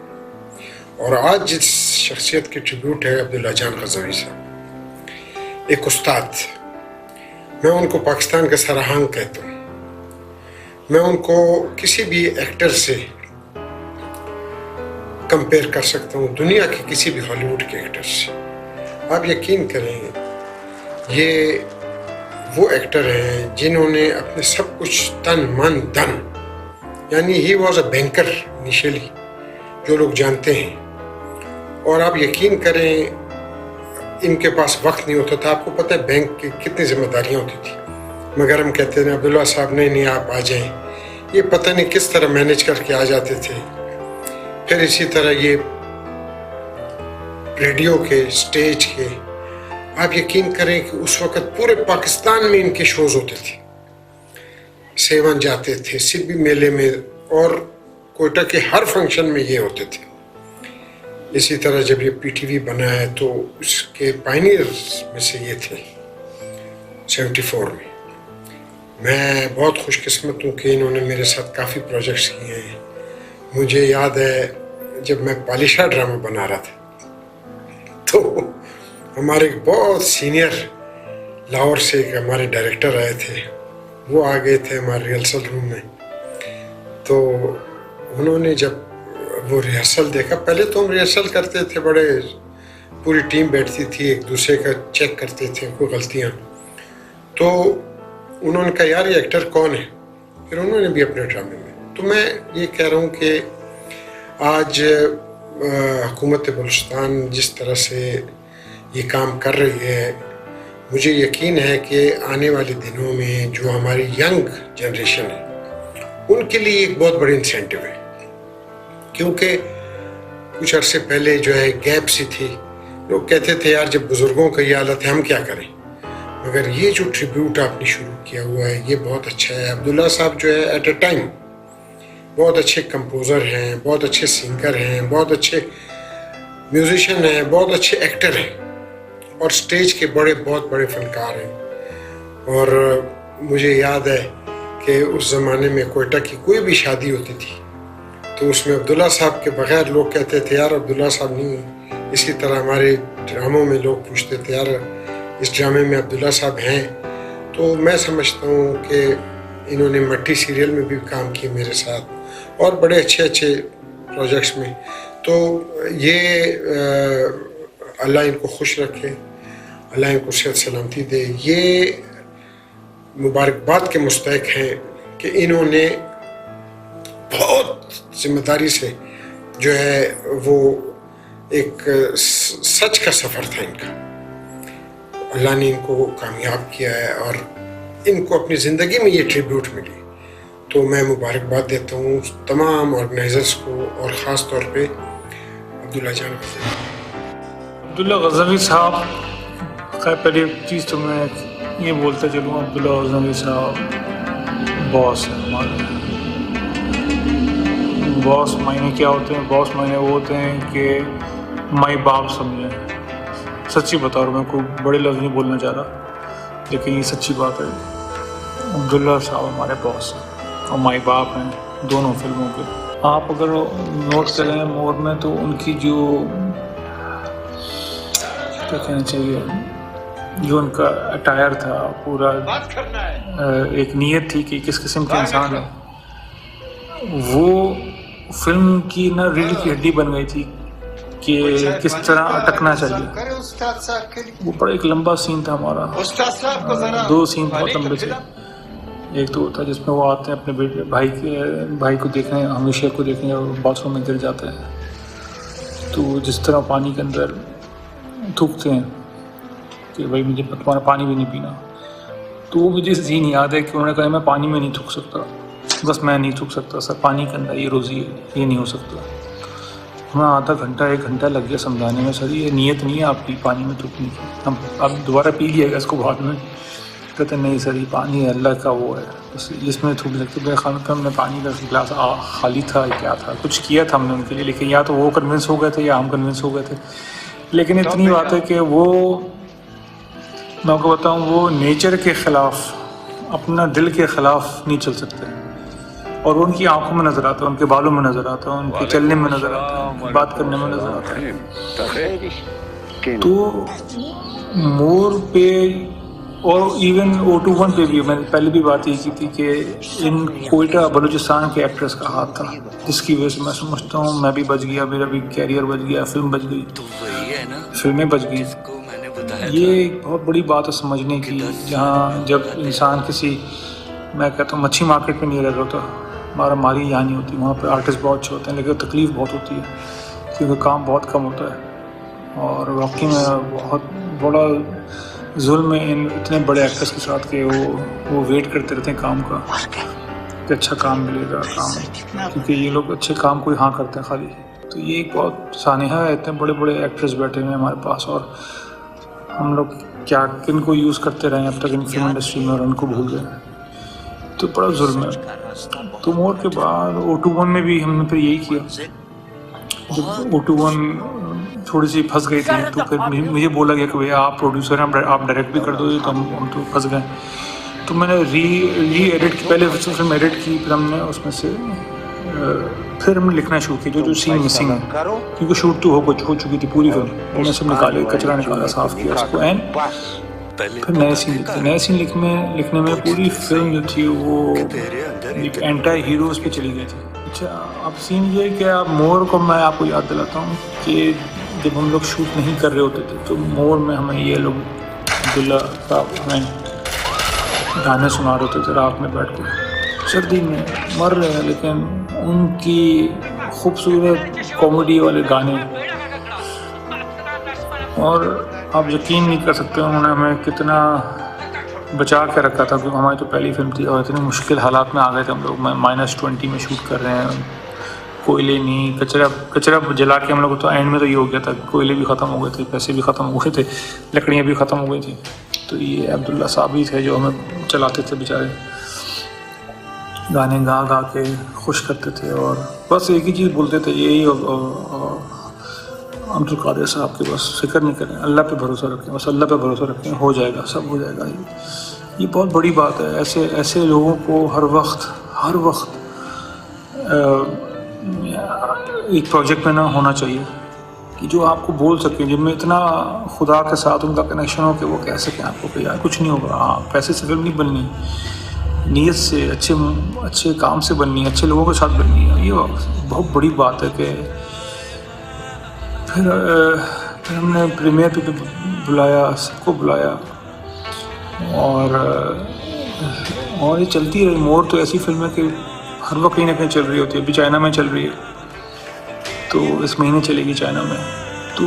और आज जिस शख्सियत की ट्रिब्यूट है अब्दुल्ला जान गज़नवी साहब, एक उस्ताद, मैं उनको पाकिस्तान का सराहंग कहता हूँ। मैं उनको किसी भी एक्टर से कंपेयर कर सकता हूँ, दुनिया के किसी भी हॉलीवुड के एक्टर से। आप यकीन करें, ये वो एक्टर हैं जिन्होंने अपने सब कुछ तन मन धन, यानी he was a banker initially, जो लोग जानते हैं। और आप यकीन करें इनके पास वक्त नहीं होता था। आपको पता है बैंक की कितनी जिम्मेदारियां होती थी, मगर हम कहते थे अब्दुल्ला साहब नहीं आप आ जाएं। ये पता नहीं किस तरह मैनेज करके आ जाते थे। फिर इसी तरह ये रेडियो के, स्टेज के, आप यकीन करें कि उस वक़्त पूरे पाकिस्तान में इनके शोज़ होते थे। सेवन जाते थे, सिब्बी मेले में, और कोयटा के हर फंक्शन में ये होते थे। इसी तरह जब ये पीटीवी बना है तो उसके पायनियर्स में से ये थे 74 में। मैं बहुत खुशकिस्मत हूँ कि इन्होंने मेरे साथ काफ़ी प्रोजेक्ट्स किए हैं। मुझे याद है जब मैं पालिशा ड्रामा बना रहा था तो हमारे बहुत सीनियर लाहौर से एक हमारे डायरेक्टर आए थे, वो आ गए थे हमारे रिहर्सल रूम में। तो उन्होंने जब वो रिहर्सल देखा, पहले तो हम रिहर्सल करते थे, बड़े पूरी टीम बैठती थी, एक दूसरे का चेक करते थे कोई गलतियाँ। तो उन्होंने कहा यार ये एक्टर कौन है, फिर उन्होंने भी अपने ड्रामे में। तो मैं ये कह रहा हूँ कि आज हुकूमत बलूचिस्तान जिस तरह से ये काम कर रही है, मुझे यकीन है कि आने वाले दिनों में जो हमारी यंग जनरेशन है उनके लिए एक बहुत बड़ी इंसेंटिव है। क्योंकि कुछ अरसे पहले जो है गैप सी थी, लोग कहते थे यार जब बुज़ुर्गों का ये हालत है हम क्या करें। मगर ये जो ट्रिब्यूट आपने शुरू किया हुआ है ये बहुत अच्छा है। अब्दुल्ला साहब जो है एट अ टाइम बहुत अच्छे कंपोज़र हैं, बहुत अच्छे सिंगर हैं, बहुत अच्छे म्यूजिशियन हैं, बहुत अच्छे एक्टर हैं और स्टेज के बहुत बड़े फनकार हैं। और मुझे याद है कि उस ज़माने में कोयटा की कोई भी शादी होती थी तो उसमें अब्दुल्ला साहब के बगैर लोग कहते थे यार अब्दुल्ला साहब नहीं। इसी तरह हमारे ड्रामों में लोग पूछते थे यार इस ड्रामे में अब्दुल्ला साहब हैं। तो मैं समझता हूँ कि इन्होंने मट्टी सीरियल में भी काम किए मेरे साथ और बड़े अच्छे प्रोजेक्ट्स में। तो ये अल्लाह इनको खुश रखे, अल्लाह इनको सेहत सलामती दे। ये मुबारकबाद के मुस्तहिक हैं कि इन्होंने बहुत जिम्मेदारी से जो है वो एक सच का सफ़र था इनका, अल्लाह ने इनको कामयाब किया है और इनको अपनी ज़िंदगी में ये ट्रिब्यूट मिली। तो मैं मुबारकबाद देता हूँ तमाम ऑर्गेनाइजर्स को और ख़ास तौर पे अब्दुल्ला जान अब्दुल्ला गज़नवी साहब का पहले चीज़ तो मैं ये बोलते चलूँ, अब्दुल्ला गज़नवी साहब बॉस है हमारे। बॉस मायने क्या होते हैं? बॉस मायने वो होते हैं कि माई बाप समझें। सच्ची बता रहा हूँ, मैं कोई बड़े लफ्ज़ नहीं बोलना चाह रहा, लेकिन ये सच्ची बात है। अब्दुल्ला साहब हमारे बॉस हैं और माई बाप हैं दोनों फिल्मों के। आप अगर नोट करें मोर में तो उनकी जो क्या कहना चाहिए, जो उनका अटायर था पूरा एक नीयत थी कि किस किस्म के इंसान है, वो फिल्म की ना रीढ़ की हड्डी बन गई थी कि किस तरह अटकना चाहिए। वो बड़ा एक लंबा सीन था हमारा, 2 सीन बहुत लंबे थे। एक तो था जिसमें वो आते हैं अपने बेटे भाई को देखने, हमेशा को देखने, और बाथरूम में गिर जाते हैं। तो जिस तरह पानी के अंदर थूकते हैं कि भाई मुझे तुम्हारा पानी भी नहीं पीना, तो वो मुझे सीन याद है कि उन्होंने कहा मैं पानी में नहीं थूक सकता, बस मैं नहीं थूक सकता सर, पानी के अंदर ये रोज़ी है, ये नहीं हो सकता। हमें आधा घंटा 1 घंटा लग गया समझाने में, सर ये नीयत नहीं है आपकी पानी में थूकने की, हम अब दोबारा पी लिएगा इसको बाद में। कहते नहीं सर ये पानी है, अल्लाह का वो है, बस इसमें थूक सकते। मेरे ख्याल में हमने पानी का गिलास खाली था क्या था, कुछ किया था हमने उनके लिए, लेकिन या तो वो कन्विंस हो गए थे या हम कन्विंस हो गए थे। लेकिन इतनी बात है कि वो, मैं आपको बताऊँ, वो नेचर के ख़िलाफ़, अपना दिल के ख़िलाफ़ नहीं चल सकते। और उनकी आंखों में नज़र आता है, उनके बालों में नज़र आता है, उनके चलने में नज़र आता है, बात करने में नज़र आता है। तो मोर पे और इवन O21 पे भी मैंने पहले भी बात ये की थी कि इन कोयटा बलूचिस्तान के एक्ट्रेस का हाथ था, जिसकी वजह से मैं समझता हूँ मैं भी बच गया, मेरा भी कैरियर बच गया, फिल्म बच गई, फिल्में बच गई। ये एक बहुत बड़ी बात है समझने की। जहाँ जब इंसान किसी, मैं कहता हूँ मच्छी मार्केट में नहीं रह रहा होता, हमारा मारी यहाँ नहीं होती, वहाँ पे आर्टिस्ट बहुत अच्छे होते हैं, लेकिन तकलीफ़ बहुत होती है क्योंकि काम बहुत कम होता है। और वाकई में बहुत बड़ा जुल्म है इन इतने बड़े एक्टर्स के साथ कि वो वेट करते रहते हैं काम का कि अच्छा काम मिलेगा, काम, क्योंकि ये लोग अच्छे काम को हाँ करते हैं खाली। तो ये एक बहुत सानेहा है, इतने बड़े बड़े एक्टर्स बैठे हुए हैं हमारे पास, और हम लोग क्या किन को यूज़ करते रहे अब तक इन फिल्म इंडस्ट्री में और उनको भूल गए, तो बड़ा जुल्म है। तो मोर के बाद O21 में भी हमने फिर यही किया। जब O21 थोड़ी सी फंस गई थी तो फिर मुझे बोला गया कि भैया आप प्रोड्यूसर हैं, आप डायरेक्ट भी कर दो, तो हम तो फंस गए। तो मैंने री एडिट की, पहले फिल्म एडिट की, फिर हमने उसमें से फिर हमने लिखना शुरू किया जो सीन मिसिंग है, क्योंकि शूट तो हो चुकी थी पूरी फिल्म, मैंने सब निकाले, कचरा निकाला, साफ़ किया उसको, एंड फिर नए सीन लिखने में पूरी फिल्म जो थी वो एक एंटी हीरोज़ पे चली गई थी। अच्छा, अब सीन ये है कि आप मोर को मैं आपको याद दिलाता हूँ कि जब हम लोग शूट नहीं कर रहे होते थे तो मोर में हमें ये लोग अब्दुल्ला साहब हमें गाने सुना रहे होते थे रात में बैठ कर, सर्दी में मर रहे हैं, लेकिन उनकी खूबसूरत कॉमेडी वाले गाने, और आप यकीन नहीं कर सकते उन्होंने हमें कितना बचा के रखा था, क्योंकि हमारी तो पहली फिल्म थी और इतने मुश्किल हालात में आ गए थे हम लोग। -20 में शूट कर रहे हैं, कोयले नहीं, कचरा जला के हम लोग तो एंड में तो ये हो गया था, कोयले भी ख़त्म हो गए थे, पैसे भी ख़त्म हो गए थे, लकड़ियाँ भी ख़त्म हो गई थी। तो ये अब्दुल्ला साहब ही थे जो हमें चलाते थे बेचारे, गाने गा गा के खुश करते थे और बस एक ही चीज़ बोलते थे, यही अब्दुल कादिर साहब के बस फिक्र नहीं करें, अल्लाह पे भरोसा रखें, बस अल्लाह पे भरोसा रखें, हो जाएगा, सब हो जाएगा। ये बहुत बड़ी बात है। ऐसे लोगों को हर वक्त एक प्रोजेक्ट में ना होना चाहिए कि जो आपको बोल सकें, जिनमें इतना खुदा के साथ उनका कनेक्शन हो कि वो कह सकें आपको कि यार कुछ नहीं होगा, हाँ पैसे से फिल्म नहीं बननी, नीयत से अच्छे काम से बननी है, अच्छे लोगों के साथ बननी है। ये बहुत बड़ी बात है कि फिर हमने प्रीमियर पे बुलाया, सबको बुलाया और ये चलती रही। मोर तो ऐसी फिल्म है कि हर वक्त कहीं ना कहीं चल रही होती है। अभी चाइना में चल रही है, तो इस महीने चलेगी चाइना में। तो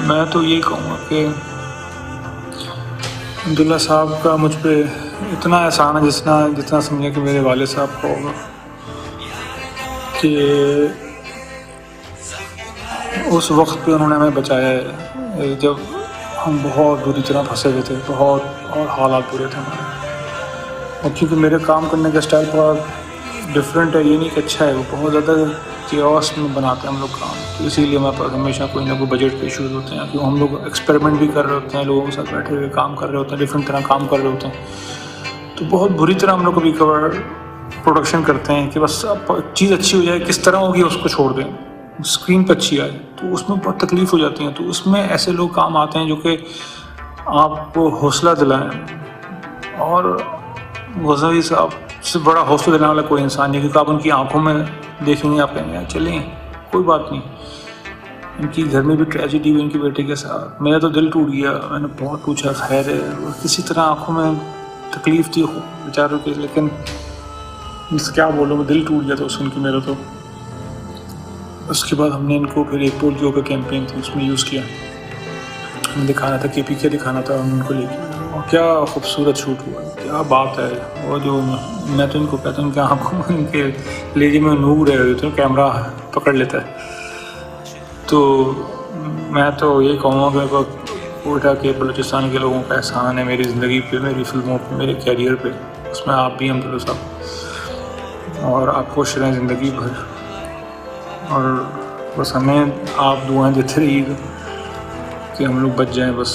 मैं तो यही कहूँगा कि अब्दुल्ला साहब का मुझ पे इतना एहसान है जितना समझे कि मेरे वाले साहब का होगा, कि उस वक्त पे उन्होंने हमें बचाया है जब हम बहुत बुरी तरह फंसे हुए थे, बहुत और हालात बुरे थे हमारे। और क्योंकि मेरे काम करने का स्टाइल बहुत डिफरेंट है, ये नहीं कि अच्छा है, वो बहुत ज़्यादा केओस में बनाते हैं हम लोग काम, तो इसीलिए हमारे पास हमेशा कोई ना कोई बजट के इशूज़ होते हैं। क्योंकि हम लोग एक्सपेरिमेंट भी कर रहे होते हैं, लोगों के साथ बैठे हुए काम कर रहे होते हैं, डिफरेंट तरह काम कर रहे होते हैं। तो बहुत बुरी तरह हम लोग कभी कभार प्रोडक्शन करते हैं कि बस चीज़ अच्छी हो जाए, किस तरह होगी उसको छोड़ दें, स्क्रीन पर अच्छी आए, तो उसमें बहुत तकलीफ़ हो जाती है। तो उसमें ऐसे लोग काम आते हैं जो कि आपको हौसला दिलाएं, और गज़नवी साहब से बड़ा हौसला दिलाने वाला कोई इंसान नहीं, क्योंकि आप उनकी आंखों में देखेंगे, आप कहेंगे चलें कोई बात नहीं। उनकी घर में भी ट्रेजेडी हुई उनके बेटे के साथ, मेरा तो दिल टूट गया, मैंने बहुत पूछा खैर है, किसी तरह आंखों में तकलीफ़ थी बेचारों की, लेकिन क्या बोलूँ, दिल टूट गया था सुन के मेरा। तो उसके बाद हमने इनको फिर एक पोलियो का कैंपेन थी उसमें यूज़ किया, हमें दिखाना था, KPK दिखाना था, हम उनको लेके, और क्या खूबसूरत शूट हुआ, क्या बात है। और जो मैं तो इनको कहता हूँ कि आँखों में इनके लेजे में नूर है, तो कैमरा पकड़ लेता है। तो मैं तो ये कहूँगा कि मेरे को कोयटा के बलूचिस्तान के लोगों का एहसान है मेरी ज़िंदगी पे, मेरी फिल्मों पे, मेरे कैरियर पे, उसमें आप भी अब्दुल्ला साहब, और आप खुश रहें ज़िंदगी भर, और बस हमें आप दुआएं देते रहिएगा कि हम लोग बच जाएं, बस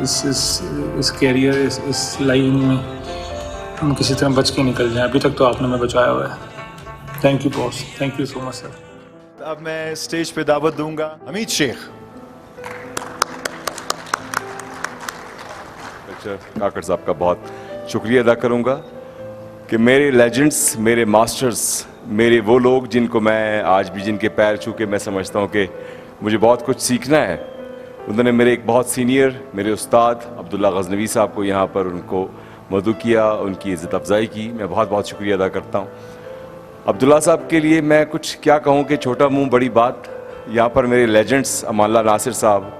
इस कैरियर, इस लाइन में हम किसी तरह बच के निकल जाएं। अभी तक तो आपने हमें बचाया हुआ है। Thank you boss, thank you so much sir. अब मैं स्टेज पे दावत दूंगा हमीद शेख। काकड़ साहब का बहुत शुक्रिया अदा करूंगा कि मेरे लेजेंड्स, मेरे मास्टर्स, मेरे वो लोग जिनको मैं आज भी जिनके पैर छू के मैं समझता हूँ कि मुझे बहुत कुछ सीखना है, उन्होंने मेरे एक बहुत सीनियर मेरे उस्ताद अब्दुल्ला गज़नवी साहब को यहाँ पर उनको मदऊ किया, उनकी इज़्ज़त अफ़ज़ाई की। मैं बहुत बहुत शुक्रिया अदा करता हूँ अब्दुल्ला साहब के लिए। मैं कुछ क्या कहूँ कि छोटा मुँह बड़ी बात। यहाँ पर मेरे लेजेंड्स अमानुल्लाह नासिर साहब,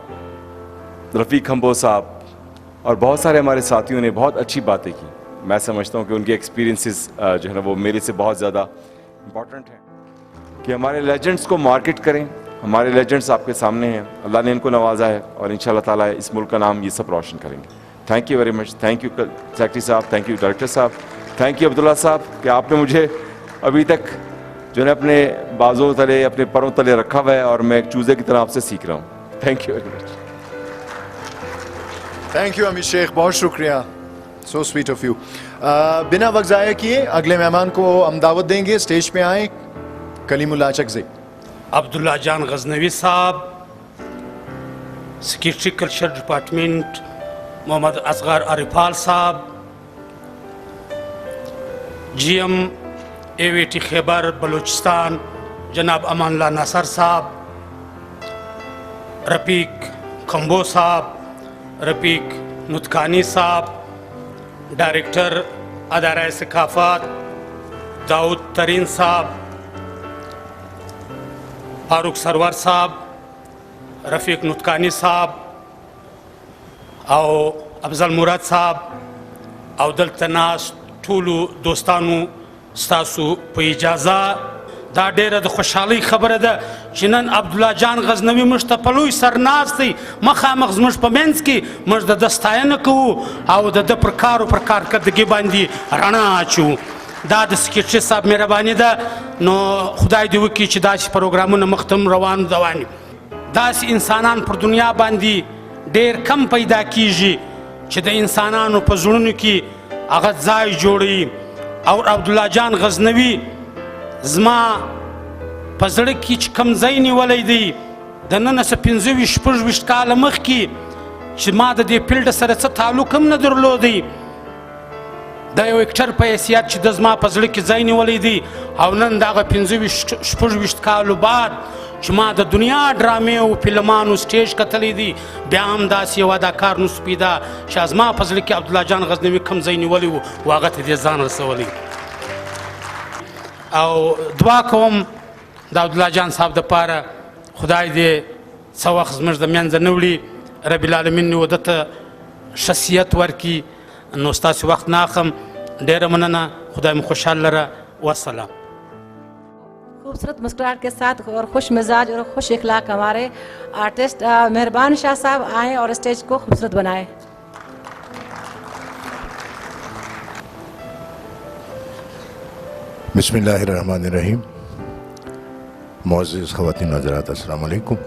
रफ़ीक खम्बो साहब और बहुत सारे हमारे साथियों ने बहुत अच्छी बातें की। मैं समझता हूँ कि उनके एक्सपीरियंसेस जो है ना वो मेरे से बहुत ज़्यादा इम्पॉर्टेंट है कि हमारे लेजेंड्स को मार्केट करें। हमारे लेजेंड्स आपके सामने हैं, अल्लाह ने इनको नवाजा है और इंशाल्लाह ताला इस मुल्क का नाम ये सब रोशन करेंगे। Thank you very much. Thank you secretary साहब, थैंक यू डायरेक्टर साहब, थैंक यू अब्दुल्ला साहब कि आपने मुझे अभी तक जो है अपने बाजों तले, अपने परों तले रखा हुआ है और मैं एक चूज़े की तरह आपसे सीख रहा हूँ। Thank you very much. Thank you Hameed Sheikh, बहुत शुक्रिया, सो स्वीट ऑफ यू। बिना वक्त ज़ाया किए अगले मेहमान को हम दावत देंगे, स्टेज पे आए कलीमुल्लाह चकज़ई। अब्दुल्ला जान गज़नवी साहब, secretary culture department Mohammad Asghar अरिफाल साहब, GM AVT खैबर बलूचिस्तान जनाब अमानुल्लाह नासिर साहब, रफ़ीक खम्बो साहब, रफ़ीक नुतकानी साहब, डायरेक्टर अदारा सकाफ़त दाऊद तरीन साहब, फारूक सरवर साहब, रफ़ीक नुतकानी साहब, और अफजल मुराद साहब, और दल तनास ठूलू दोस्तानू स्तासु पे इजाज़ा دا ډیره د خوشحالۍ خبره ده چې نن عبدالله جان غزنوي موږ ته په لوی سر ناست دی، مخامخ زموږ په منځ کې موږ د ده ستاینه کوو او د ده پر کار او پر کارکردګي باندې رڼا اچوو. دا د سکرټري صاحب مهرباني ده. نو خدای دې وکړي چې داسې پروګرامونه مخته روان وي. داسې انسانان پر دنیا باندې ډېر کم پیدا کیږي چې د انسانانو په زړونو کې هغه ځای جوړوي. او عبدالله جان غزنوي زما په زړه کې چې کوم ځای نیولی دی د نن څه 25-26 کاله مخکې چې ما د دې فیلډ سره څه تعلق هم نه درلودی، د یو اکټر په حیثیت چې د زما په زړه کې ځای نیولی دی. او نن د هغه 25-26 کالو بعد چې ما د دنیا ډرامې او فلمانو سټیج کتلی دی، بیا هم داسې یو اداکار نوس پیدا چې زما په زړه کې عبدالله جان غزنوي کوم ځای نیولی و و هغه ته دې ځان رسولی. او دعا کوم د عبدالله جان صاحب دپاره خدای دې څه وخت زموږ د منځه نه وړي، رب العالمین دې ده ته ښه صحت ورکړي. نو ستاسې وخت نه اخلم، ډېره مننه، خدای مو خوشحال لره، والسلام. खूबसूरत मुस्कुराहट के साथ और खुश मिजाज और खुश इखलाक हमारे आर्टिस्ट मेहरबान शाह साहब आएँ और स्टेज को खूबसूरत बनाएं. बिस्मिल्लाहिर्रहमानिर्रहीम. मुअज़्ज़िज़ ख़वातीन व हज़रात, अस्सलाम वालेकुम.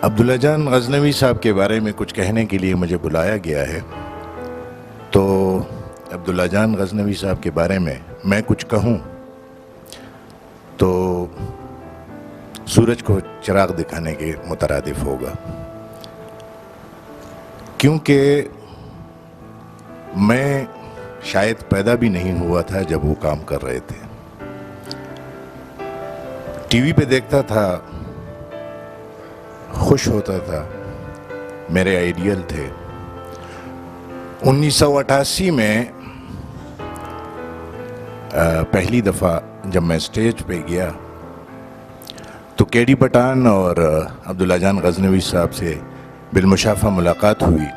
अब्दुल्ला जान गज़नवी साहब के बारे में कुछ कहने के लिए मुझे बुलाया गया है. तो अब्दुल्ला जान गज़नवी साहब के बारे में मैं कुछ कहूँ तो सूरज को चिराग दिखाने के मुतरादिफ होगा, क्योंकि मैं शायद पैदा भी नहीं हुआ था जब वो काम कर रहे थे. टीवी पे देखता था, खुश होता था, मेरे आइडियल थे. 1988 में पहली दफ़ा जब मैं स्टेज पे गया तो केडी पठान और अब्दुल्ला जान गज़नवी साहब से बिलमुशाफ़ा मुलाकात हुई.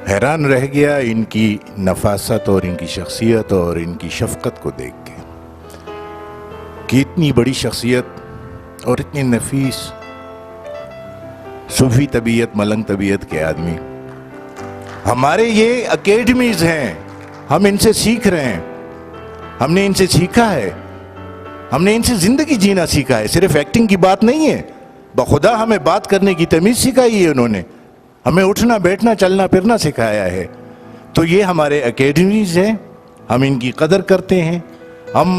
हैरान रह गया इनकी नफासत और इनकी शख्सियत और इनकी शफ़क़त को देख के कि इतनी बड़ी शख्सियत और इतनी नफीस सूफी तबीयत, मलंग तबीयत के आदमी. हमारे ये अकेडमीज़ हैं, हम इनसे सीख रहे हैं, हमने इनसे सीखा है, हमने इनसे ज़िंदगी जीना सीखा है. सिर्फ एक्टिंग की बात नहीं है, बखुदा हमें बात करने की तमीज़ सिखाई है उन्होंने, हमें उठना बैठना चलना फिरना सिखाया है. तो ये हमारे अकेडमीज़ हैं, हम इनकी कदर करते हैं. हम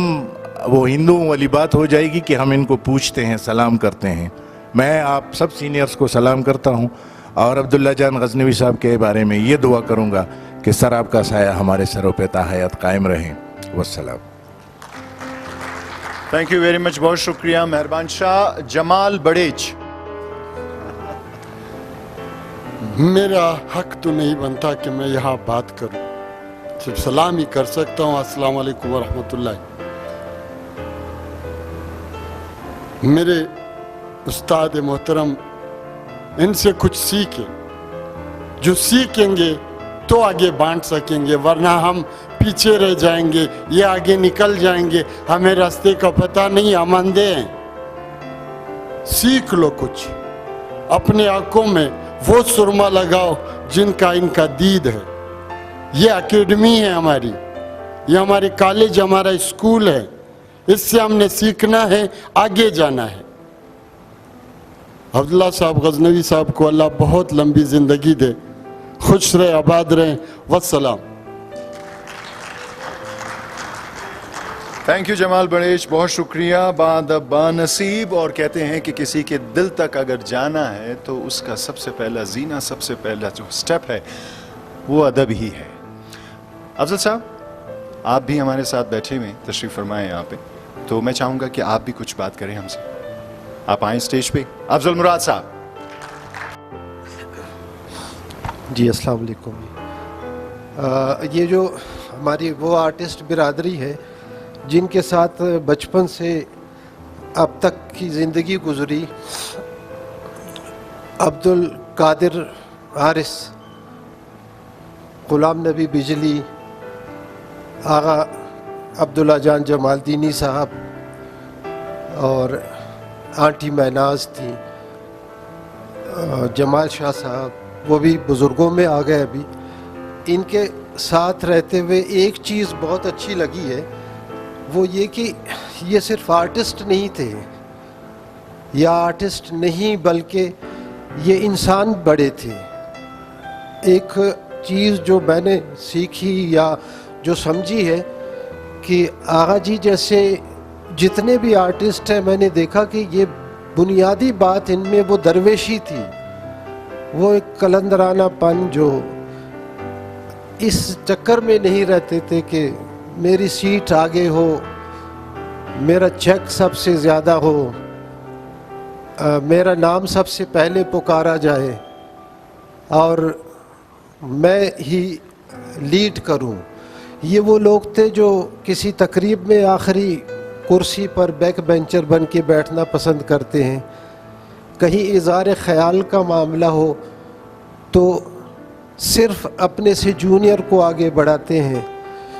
वो हिंदुओं वाली बात हो जाएगी कि हम इनको पूछते हैं, सलाम करते हैं. मैं आप सब सीनियर्स को सलाम करता हूँ और अब्दुल्ला जान गज़नवी साहब के बारे में ये दुआ करूँगा कि सर आपका साया हमारे सरों पे ता हयात कायम रहे. वस्सलाम. थैंक यू वेरी मच, बहुत शुक्रिया मेहरबान शाह. जमाल बड़ेच. मेरा हक तो नहीं बनता कि मैं यहाँ बात करूँ, सिर्फ सलाम ही कर सकता हूँ. अस्सलाम वालेकुम व रहमतुल्लाह. मेरे उस्ताद मोहतरम, इनसे कुछ सीखें. जो सीखेंगे तो आगे बांट सकेंगे, वरना हम पीछे रह जाएंगे, ये आगे निकल जाएंगे, हमें रास्ते का पता नहीं, हम अंधे हैं. सीख लो कुछ, अपने आंखों में वो सुरमा लगाओ जिनका इनका दीद है. ये एकेडमी है हमारी, ये हमारे कॉलेज, हमारा स्कूल है. इससे हमने सीखना है, आगे जाना है. अब्दुल्ला साहब गज़नवी साहब को अल्लाह बहुत लंबी ज़िंदगी दे, खुश रहे, आबाद रहे. वस्सलाम. थैंक यू जमाल बड़ेच, बहुत शुक्रिया. बाद बानसीब और कहते हैं कि किसी के दिल तक अगर जाना है तो उसका सबसे पहला जीना, सबसे पहला जो स्टेप है वो अदब ही है. अफजल साहब, आप भी हमारे साथ बैठे हुए तशरीफ़ फरमाएं यहाँ पे, तो मैं चाहूँगा कि आप भी कुछ बात करें हमसे. आप आएँ स्टेज पे. अफजल मुराद साहब. जी अस्सलाम वालेकुम. ये जो हमारी वो आर्टिस्ट बिरादरी है जिनके साथ बचपन से अब तक की ज़िंदगी गुजरी, अब्दुल कादिर हारिस, गुलाम नबी बिजली, आगा अब्दुल्ला जान जमालदीनी साहब और आंटी महनाज थी, जमाल शाह साहब, वो भी बुज़ुर्गों में आ गए अभी। इनके साथ रहते हुए एक चीज़ बहुत अच्छी लगी है, वो ये कि ये सिर्फ आर्टिस्ट नहीं थे, या आर्टिस्ट नहीं बल्कि ये इंसान बड़े थे। एक चीज़ जो मैंने सीखी या जो समझी है कि आगा जी जैसे जितने भी आर्टिस्ट हैं, मैंने देखा कि ये बुनियादी बात इनमें वो दरवेशी थी, वो एक कलंदरानापन, जो इस चक्कर में नहीं रहते थे कि मेरी सीट आगे हो, मेरा चेक सबसे ज़्यादा हो, मेरा नाम सबसे पहले पुकारा जाए और मैं ही लीड करूं। ये वो लोग थे जो किसी तकरीब में आखिरी कुर्सी पर बैक बेंचर बन के बैठना पसंद करते हैं। कहीं इज़हार ख़याल का मामला हो तो सिर्फ अपने से जूनियर को आगे बढ़ाते हैं।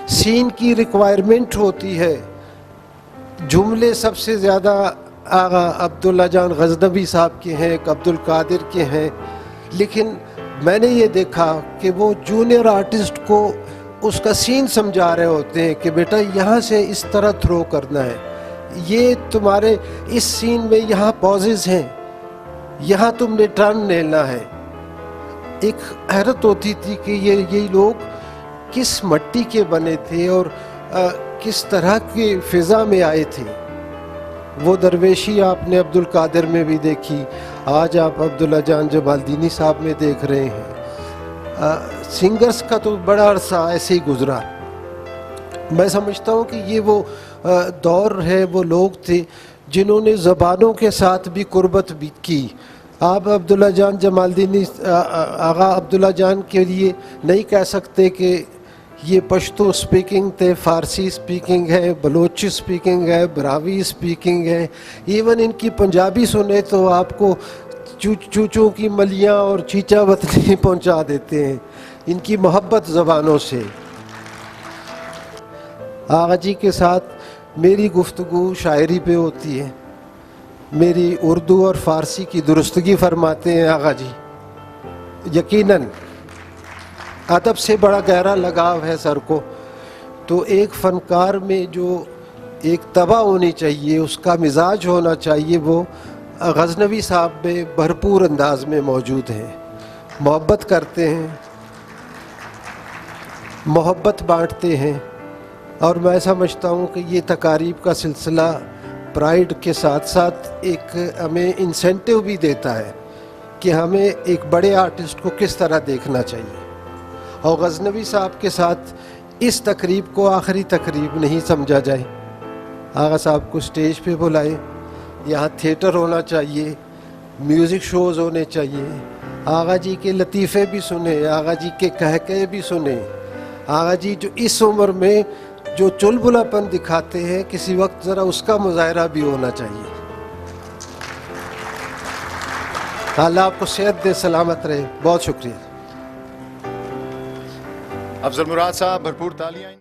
सीन की रिक्वायरमेंट होती है, जुमले सबसे ज़्यादा आगा अब्दुल्ला जान गज़नवी साहब के हैं, अब्दुल कादिर के हैं, लेकिन मैंने ये देखा कि वो जूनियर आर्टिस्ट को उसका सीन समझा रहे होते हैं कि बेटा यहाँ से इस तरह थ्रो करना है, ये तुम्हारे इस सीन में यहाँ पॉजेज हैं, यहाँ तुमने टर्न लेना है। एक हैरत होती थी कि ये लोग किस मट्टी के बने थे और किस तरह की फ़िज़ा में आए थे। वो दरवेशी आपने अब्दुल कादिर में भी देखी, आज आप अब्दुल्ला जान जमालदीनी साहब में देख रहे हैं। सिंगर्स का तो बड़ा अरसा ऐसे ही गुजरा। मैं समझता हूँ कि ये वो दौर है, वो लोग थे जिन्होंने ज़बानों के साथ भी कुर्बत भी की। आप अब्दुल्ला जान जमालदीनी आगा अब्दुल्ला जान के लिए नहीं कह सकते कि ये पश्तो स्पीकिंग थे, फ़ारसी स्पीकिंग है, बलोची स्पीकिंग है, ब्रावी स्पीकिंग है, इवन इनकी पंजाबी सुने तो आपको चूचों की मलियाँ और चीचा वतनी पहुँचा देते हैं, इनकी मोहब्बत ज़बानों से। आगा जी के साथ मेरी गुफ्तगू शायरी पे होती है, मेरी उर्दू और फ़ारसी की दुरुस्तगी फरमाते हैं आगा जी। यकीनन अदब से बड़ा गहरा लगाव है सर को, तो एक फ़नकार में जो एक तबा होनी चाहिए, उसका मिजाज होना चाहिए, वो गज़नवी साहब में भरपूर अंदाज में मौजूद है। मोहब्बत करते हैं, मोहब्बत बांटते हैं, और मैं समझता हूँ कि ये तकारीब का सिलसिला प्राइड के साथ साथ एक हमें इंसेंटिव भी देता है कि हमें एक बड़े आर्टिस्ट को किस तरह देखना चाहिए। और गज़नवी साहब के साथ इस तकरीब को आखिरी तकरीब नहीं समझा जाए। आगा साहब को स्टेज पे बुलाए, यहाँ थिएटर होना चाहिए, म्यूज़िक शोज़ होने चाहिए, आगा जी के लतीफ़े भी सुने, आगा जी के कहके भी सुने। आगा जी जो इस उम्र में जो चुलबुलापन दिखाते हैं, किसी वक्त ज़रा उसका मुज़ाहरा भी होना चाहिए। अल्लाह आपको सेहत दे, सलामत रहे। बहुत शुक्रिया। अफजल मुराद साहब, भरपूर तालियां।